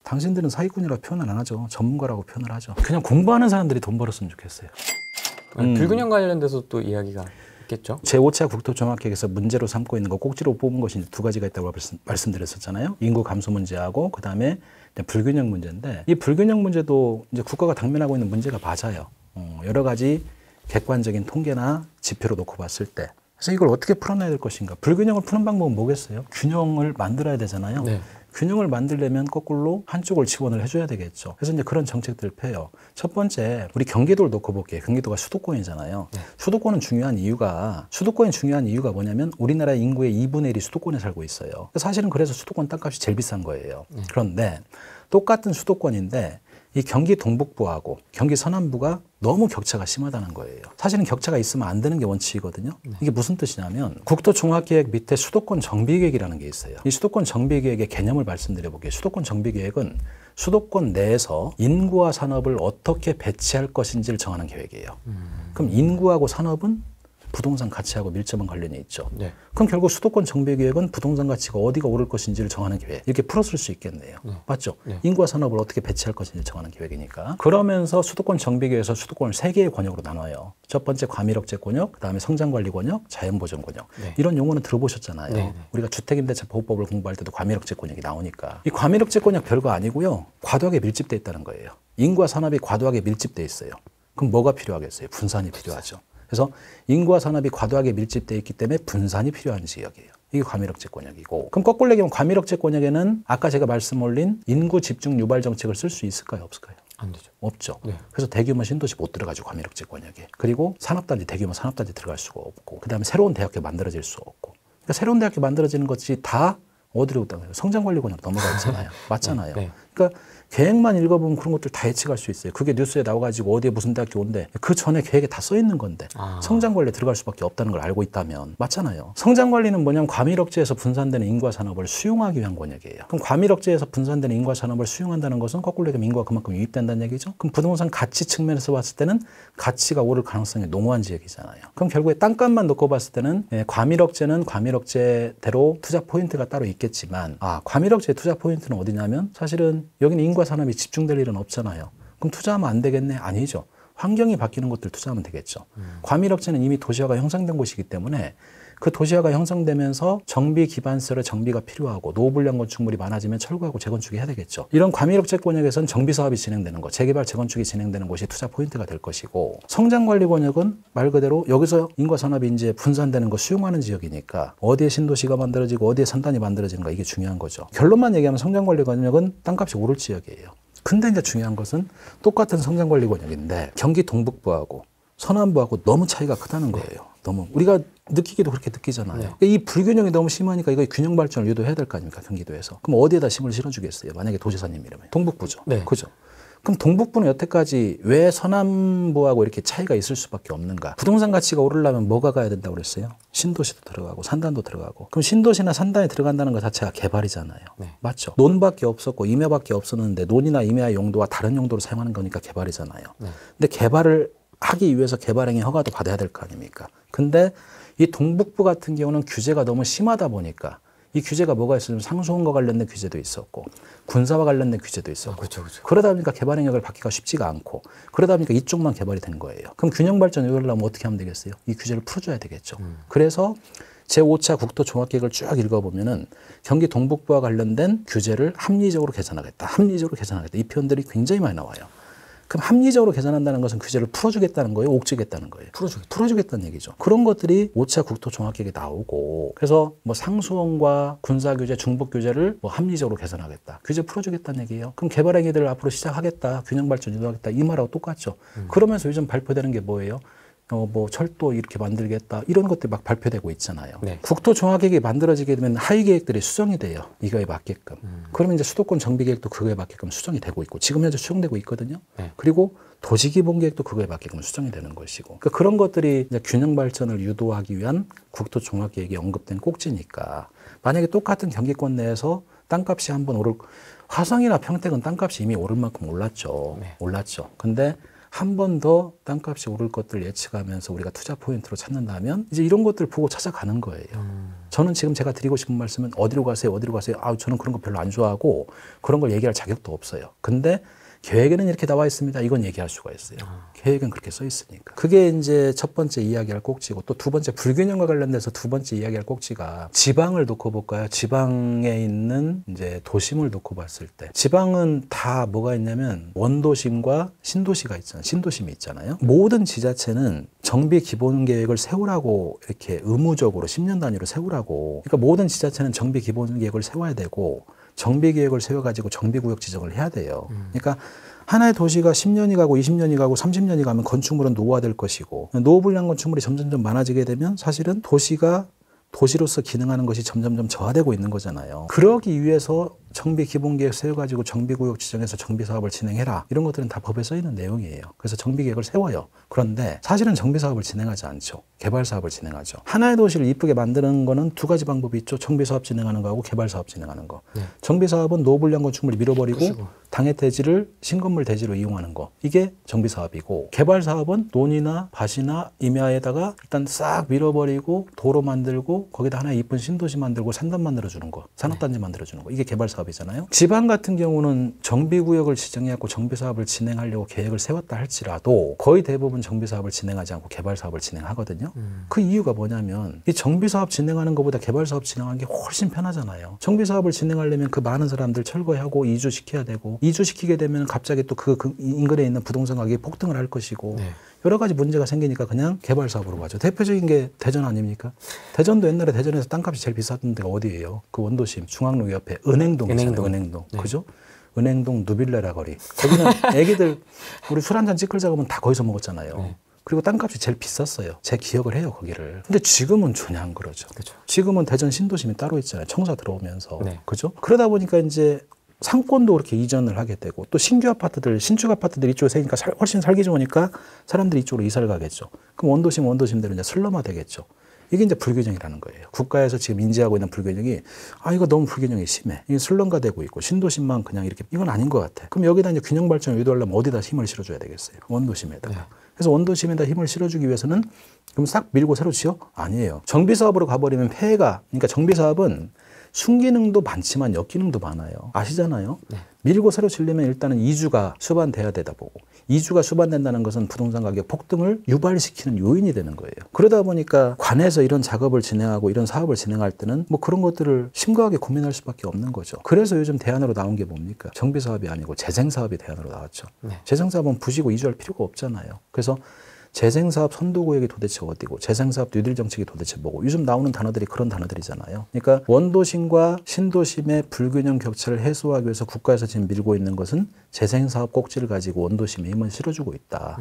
당신들은 사기꾼이라고 표현을 안 하죠. 전문가라고 표현을 하죠. 그냥 공부하는 사람들이 돈 벌었으면 좋겠어요. 불균형 관련돼서 또 이야기가 있겠죠. 제5차 국토종합계획에서 문제로 삼고 있는 거 꼭지로 뽑은 것이 두 가지가 있다고 말씀드렸었잖아요. 인구 감소 문제하고 그다음에 불균형 문제인데, 이 불균형 문제도 이제 국가가 당면하고 있는 문제가 맞아요. 여러 가지 객관적인 통계나 지표로 놓고 봤을 때. 그래서 이걸 어떻게 풀어내야 될 것인가. 불균형을 푸는 방법은 뭐겠어요? 균형을 만들어야 되잖아요. 네. 균형을 만들려면 거꾸로 한쪽을 지원을 해줘야 되겠죠. 그래서 이제 그런 정책들을 펴요. 첫 번째, 우리 경기도를 놓고 볼게요. 경기도가 수도권이잖아요. 네. 수도권이 중요한 이유가 뭐냐면 우리나라 인구의 2분의 1이 수도권에 살고 있어요. 사실은 그래서 수도권 땅값이 제일 비싼 거예요. 그런데 똑같은 수도권인데 이 경기 동북부하고 경기 서남부가 너무 격차가 심하다는 거예요. 사실은 격차가 있으면 안 되는 게 원칙이거든요. 이게 무슨 뜻이냐면 국토종합계획 밑에 수도권 정비계획이라는 게 있어요. 이 수도권 정비계획의 개념을 말씀드려 볼게요. 수도권 정비계획은 수도권 내에서 인구와 산업을 어떻게 배치할 것인지를 정하는 계획이에요. 그럼 인구하고 산업은 부동산 가치하고 밀접한 관련이 있죠. 네. 그럼 결국 수도권 정비계획은 부동산 가치가 어디가 오를 것인지를 정하는 계획. 이렇게 풀었을 수 있겠네요. 맞죠? 네. 인구와 산업을 어떻게 배치할 것인지를 정하는 계획이니까. 그러면서 수도권 정비계획에서 수도권을 3개의 권역으로 나눠요. 첫 번째 과밀억제 권역, 그다음에 성장관리 권역, 자연보전 권역. 네. 이런 용어는 들어보셨잖아요. 네. 우리가 주택임대차 보호법을 공부할 때도 과밀억제 권역이 나오니까. 이 과밀억제 권역 별거 아니고요. 과도하게 밀집돼 있다는 거예요. 인구와 산업이 과도하게 밀집돼 있어요. 그럼 뭐가 필요하겠어요? 분산이 필요하죠. 그래서 인구와 산업이 과도하게 밀집되어 있기 때문에 분산이 필요한 지역이에요. 이게 과밀억제 권역이고. 그럼 거꾸로 얘기하면 과밀억제 권역에는 아까 제가 말씀 올린 인구 집중 유발 정책을 쓸 수 있을까요? 없을까요? 안 되죠. 없죠. 네. 그래서 대규모 신도시 못 들어가죠. 과밀억제 권역에. 그리고 산업단지, 대규모 산업단지 들어갈 수가 없고, 그다음에 새로운 대학교 만들어질 수 없고. 그러니까 새로운 대학교 만들어지는 것이 다 어디로 있다고요? 성장관리 권역 넘어가 있잖아요. 맞잖아요. 네. 그러니까 계획만 읽어보면 그런 것들 다 예측할 수 있어요. 그게 뉴스에 나와가지고 어디에 무슨 대학교 온대. 그 전에 계획에 다 써 있는 건데 성장관리에 들어갈 수밖에 없다는 걸 알고 있다면 맞잖아요. 성장관리는 뭐냐면 과밀억제에서 분산되는 인구와 산업을 수용하기 위한 권역이에요. 그럼 과밀억제에서 분산되는 인구와 산업을 수용한다는 것은 거꾸로 얘기하면 인구가 그만큼 유입된다는 얘기죠. 그럼 부동산 가치 측면에서 봤을 때는 가치가 오를 가능성이 농후한 지역이잖아요. 그럼 결국에 땅값만 놓고 봤을 때는 과밀억제는 과밀억제대로 투자 포인트가 따로 있겠지만 과밀억제 투자 포인트는 어디냐면 사실은 여기는 인구와 산업이 집중될 일은 없잖아요. 그럼 투자하면 안 되겠네? 아니죠. 환경이 바뀌는 것들 투자하면 되겠죠. 과밀억제는 이미 도시화가 형성된 곳이기 때문에 그 도시화가 형성되면서 정비 기반시설의 정비가 필요하고 노후불량 건축물이 많아지면 철거하고 재건축이 해야 되겠죠. 이런 과밀억제 권역에서는 정비 사업이 진행되는 것, 재개발, 재건축이 진행되는 곳이 투자 포인트가 될 것이고, 성장관리 권역은 말 그대로 여기서 인구와 산업이 이제 분산되는 거 수용하는 지역이니까 어디에 신도시가 만들어지고 어디에 산단이 만들어지는가 이게 중요한 거죠. 결론만 얘기하면 성장관리 권역은 땅값이 오를 지역이에요. 근데 이제 중요한 것은 똑같은 성장관리 권역인데 경기 동북부하고 서남부하고 너무 차이가 크다는 거예요. 너무 우리가 느끼기도 그렇게 느끼잖아요. 네. 이 불균형이 너무 심하니까 이거 균형 발전을 유도해야 될 거 아닙니까, 경기도에서. 그럼 어디에다 힘을 실어주겠어요? 만약에 도지사님이라면 동북부죠. 네. 그죠? 그럼 동북부는 여태까지 왜 서남부하고 이렇게 차이가 있을 수밖에 없는가? 부동산 가치가 오르려면 뭐가 가야 된다고 그랬어요? 신도시도 들어가고 산단도 들어가고. 그럼 신도시나 산단에 들어간다는 것 자체가 개발이잖아요. 네. 맞죠? 논밖에 없었고 임야밖에 없었는데 논이나 임야의 용도와 다른 용도로 사용하는 거니까 개발이잖아요. 네. 근데 개발을 하기 위해서 개발행위 허가도 받아야 될 거 아닙니까? 근데 이 동북부 같은 경우는 규제가 너무 심하다 보니까 이 규제가 뭐가 있었냐면 상수원과 관련된 규제도 있었고 군사와 관련된 규제도 있었고 그렇죠. 그러다 보니까 개발 행역을 받기가 쉽지가 않고 그러다 보니까 이쪽만 개발이 된 거예요. 그럼 균형 발전 이루려면 어떻게 하면 되겠어요? 이 규제를 풀어줘야 되겠죠. 그래서 제5차 국토종합계획을 쭉 읽어보면은 경기 동북부와 관련된 규제를 합리적으로 개선하겠다. 합리적으로 개선하겠다. 이 표현들이 굉장히 많이 나와요. 그럼 합리적으로 개선한다는 것은 규제를 풀어주겠다는 거예요? 옥죄겠다는 거예요? 풀어주겠다는 얘기죠. 그런 것들이 5차 국토종합계획에 나오고 그래서 뭐 상수원과 군사규제, 중복규제를 뭐 합리적으로 개선하겠다. 규제 풀어주겠다는 얘기예요. 그럼 개발행위들을 앞으로 시작하겠다. 균형발전 유도하겠다. 이 말하고 똑같죠. 그러면서 요즘 발표되는 게 뭐예요? 뭐 철도 이렇게 만들겠다 이런 것들이 막 발표되고 있잖아요. 네. 국토종합계획이 만들어지게 되면 하위 계획들이 수정이 돼요. 이거에 맞게끔. 그러면 이제 수도권 정비계획도 그거에 맞게끔 수정이 되고 있고 지금 현재 수정되고 있거든요. 네. 그리고 도시기본계획도 그거에 맞게끔 수정이 되는 것이고 그러니까 그런 것들이 이제 균형 발전을 유도하기 위한 국토종합계획이 언급된 꼭지니까 만약에 똑같은 경기권 내에서 땅값이 한번 오를 화성이나 평택은 땅값이 이미 오를 만큼 올랐죠. 네. 올랐죠. 근데 한 번 더 땅값이 오를 것들을 예측하면서 우리가 투자 포인트로 찾는다면 이제 이런 것들 보고 찾아가는 거예요. 저는 지금 제가 드리고 싶은 말씀은 어디로 가세요? 어디로 가세요? 아, 저는 그런 거 별로 안 좋아하고 그런 걸 얘기할 자격도 없어요. 근데 계획에는 이렇게 나와 있습니다. 이건 얘기할 수가 있어요. 계획은 그렇게 써 있으니까. 그게 이제 첫 번째 이야기할 꼭지고 또 두 번째 불균형과 관련돼서 두 번째 이야기할 꼭지가 지방을 놓고 볼까요? 지방에 있는 이제 도심을 놓고 봤을 때 지방은 다 뭐가 있냐면 원도심과 신도시가 있잖아요. 신도심이 있잖아요. 모든 지자체는 정비 기본 계획을 세우라고 이렇게 의무적으로 10년 단위로 세우라고. 그러니까 모든 지자체는 정비 기본 계획을 세워야 되고 정비 계획을 세워가지고 정비구역 지정을 해야 돼요. 그러니까 하나의 도시가 10년이 가고 20년이 가고 30년이 가면 건축물은 노후화될 것이고 노후불량 건축물이 점점점 많아지게 되면 사실은 도시가 도시로서 기능하는 것이 점점점 저하되고 있는 거잖아요. 그러기 위해서 정비 기본계획 세워가지고 정비구역 지정해서 정비사업을 진행해라. 이런 것들은 다 법에 써 있는 내용이에요. 그래서 정비계획을 세워요. 그런데 사실은 정비사업을 진행하지 않죠. 개발사업을 진행하죠. 하나의 도시를 이쁘게 만드는 거는 두 가지 방법이 있죠. 정비사업 진행하는 거하고 개발사업 진행하는 거. 네. 정비사업은 노후불량 건축물을 밀어버리고 당해 대지를 신건물 대지로 이용하는 거. 이게 정비사업이고 개발사업은 논이나 밭이나 임야에다가 일단 싹 밀어버리고 도로 만들고 거기다 하나의 이쁜 신도시 만들고 산단 만들어주는 거. 산업단지 만들어주는 거. 이게 개발사업이잖아요. 지방 같은 경우는 정비구역을 지정해갖고 정비사업을 진행하려고 계획을 세웠다 할지라도 거의 대부분 정비사업을 진행하지 않고 개발사업을 진행하거든요. 그 이유가 뭐냐면 이 정비사업 진행하는 것보다 개발사업 진행하는 게 훨씬 편하잖아요. 정비사업을 진행하려면 그 많은 사람들 철거하고 이주시켜야 되고 이주시키게 되면 갑자기 또 그 인근에 있는 부동산 가격이 폭등을 할 것이고 네. 여러 가지 문제가 생기니까 그냥 개발사업으로 가죠. 대표적인 게 대전 아닙니까? 대전도 옛날에 대전에서 땅값이 제일 비쌌던 데가 어디예요? 그 원도심 중앙로 옆에 은행동 있잖아요. 은행동. 네. 그죠? 은행동 누빌레라 거리. 거기는 애기들 우리 술 한잔 찌끌 작으면 다 거기서 먹었잖아요. 네. 그리고 땅값이 제일 비쌌어요. 제 기억을 해요, 거기를. 근데 지금은 전혀 안 그러죠. 그쵸. 지금은 대전 신도심이 따로 있잖아요. 청사 들어오면서. 네. 그죠? 그러다 보니까 이제 상권도 그렇게 이전을 하게 되고 또 신규 아파트들, 신축 아파트들 이쪽에 세니까 훨씬 살기 좋으니까 사람들이 이쪽으로 이사를 가겠죠. 그럼 원도심대로 이제 슬럼화 되겠죠. 이게 이제 불균형이라는 거예요. 국가에서 지금 인지하고 있는 불균형이 이거 너무 불균형이 심해. 이게 슬럼화되고 있고 신도심만 그냥 이렇게 이건 아닌 것 같아. 그럼 여기다 이제 균형 발전을 유도하려면 어디다 힘을 실어줘야 되겠어요? 원도심에다가. 네. 그래서 원도심에다 힘을 실어주기 위해서는 그럼 싹 밀고 새로 지어? 아니에요. 정비사업으로 가버리면 폐해가, 그러니까 정비사업은 순기능도 많지만 역기능도 많아요. 아시잖아요. 네. 밀고 새로 지려면 일단은 이주가 수반돼야 되다 보고 이주가 수반된다는 것은 부동산 가격 폭등을 유발시키는 요인이 되는 거예요. 그러다 보니까 관에서 이런 작업을 진행하고 이런 사업을 진행할 때는 뭐 그런 것들을 심각하게 고민할 수밖에 없는 거죠. 그래서 요즘 대안으로 나온 게 뭡니까? 정비사업이 아니고 재생사업이 대안으로 나왔죠. 네. 재생사업은 부시고 이주할 필요가 없잖아요. 그래서 재생사업 선도구역이 도대체 어디고 재생사업 뉴딜 정책이 도대체 뭐고 요즘 나오는 단어들이 그런 단어들이잖아요. 그러니까 원도심과 신도심의 불균형 격차를 해소하기 위해서 국가에서 지금 밀고 있는 것은 재생사업 꼭지를 가지고 원도심에 힘을 실어주고 있다.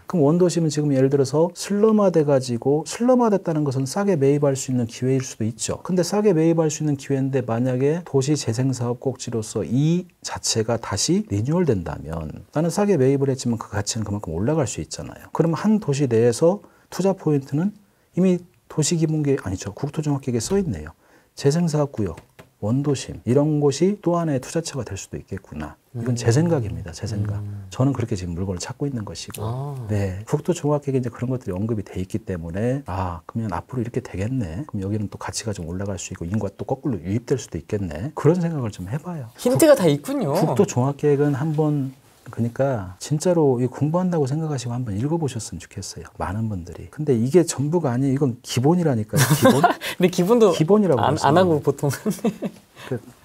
그럼 원도심은 지금 예를 들어서 슬럼화돼가지고 슬럼화됐다는 것은 싸게 매입할 수 있는 기회일 수도 있죠. 근데 싸게 매입할 수 있는 기회인데 만약에 도시 재생사업 꼭지로서 이 자체가 다시 리뉴얼 된다면 나는 싸게 매입을 했지만 그 가치는 그만큼 올라갈 수 있잖아요. 그럼 한 도시 내에서 투자 포인트는 이미 도시기본계획 아니죠. 국토종합계획에 써 있네요. 재생사업구역, 원도심 이런 곳이 또 하나의 투자처가 될 수도 있겠구나. 이건 제 생각입니다. 제 생각. 저는 그렇게 지금 물건을 찾고 있는 것이고 네. 국토종합계획에 이제 그런 것들이 언급이 돼 있기 때문에 그러면 앞으로 이렇게 되겠네. 그럼 여기는 또 가치가 좀 올라갈 수 있고 인구가 또 거꾸로 유입될 수도 있겠네. 그런 생각을 좀 해봐요. 힌트가 다 있군요. 국토종합계획은 한번 그러니까 진짜로 공부한다고 생각하시고 한번 읽어보셨으면 좋겠어요. 많은 분들이. 근데 이게 전부가 아니에요. 이건 기본이라니까요. 기본? 근데 기본도 기본이라고 안 하고 보통.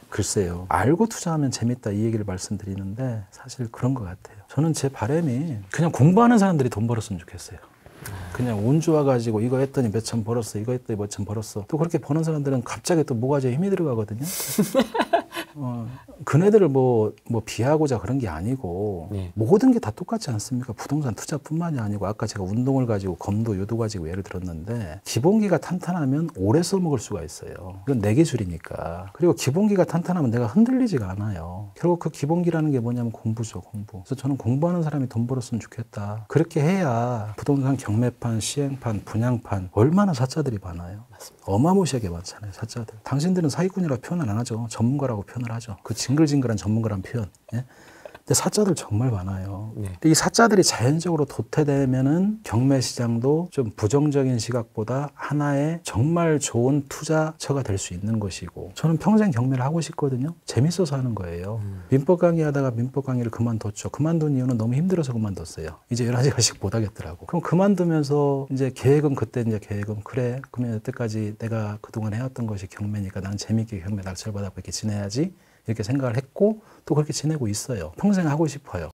글쎄요. 알고 투자하면 재밌다 이 얘기를 말씀드리는데 사실 그런 것 같아요. 저는 제 바람이 그냥 공부하는 사람들이 돈 벌었으면 좋겠어요. 그냥 운 좋아가지고 이거 했더니 몇 천 벌었어. 이거 했더니 몇 천 벌었어. 또 그렇게 버는 사람들은 갑자기 또 모가지에 힘이 들어가거든요. 그네들을 뭐 비하고자 그런 게 아니고 네. 모든 게 다 똑같지 않습니까? 부동산 투자뿐만이 아니고 아까 제가 운동을 가지고 검도, 유도 가지고 예를 들었는데 기본기가 탄탄하면 오래 써먹을 수가 있어요. 이건 내 기술이니까. 그리고 기본기가 탄탄하면 내가 흔들리지가 않아요. 결국 그 기본기라는 게 뭐냐면 공부죠, 공부. 그래서 저는 공부하는 사람이 돈 벌었으면 좋겠다. 그렇게 해야 부동산 경매판, 시행판, 분양판 얼마나 사자들이 많아요. 맞습니다. 어마무시하게 많잖아요, 사자들. 당신들은 사기꾼이라고 표현을 안 하죠. 전문가라고 표현을 하죠. 그 징글징글한 전문가란 표현. 예? 근데 사자들 정말 많아요. 네. 근데 이 사자들이 자연적으로 도태되면은 경매 시장도 좀 부정적인 시각보다 하나의 정말 좋은 투자처가 될 수 있는 것이고, 저는 평생 경매를 하고 싶거든요. 재밌어서 하는 거예요. 민법 강의 하다가 민법 강의를 그만뒀죠. 그만둔 이유는 너무 힘들어서 그만뒀어요. 이제 11시간씩 못 하겠더라고. 그럼 그만두면서 이제 계획은 그때 이제 계획은 그래. 그러면 여태까지 내가 그동안 해왔던 것이 경매니까 난 재밌게 경매 낙찰받아서 이렇게 지내야지. 이렇게 생각을 했고 또 그렇게 지내고 있어요. 평생 하고 싶어요.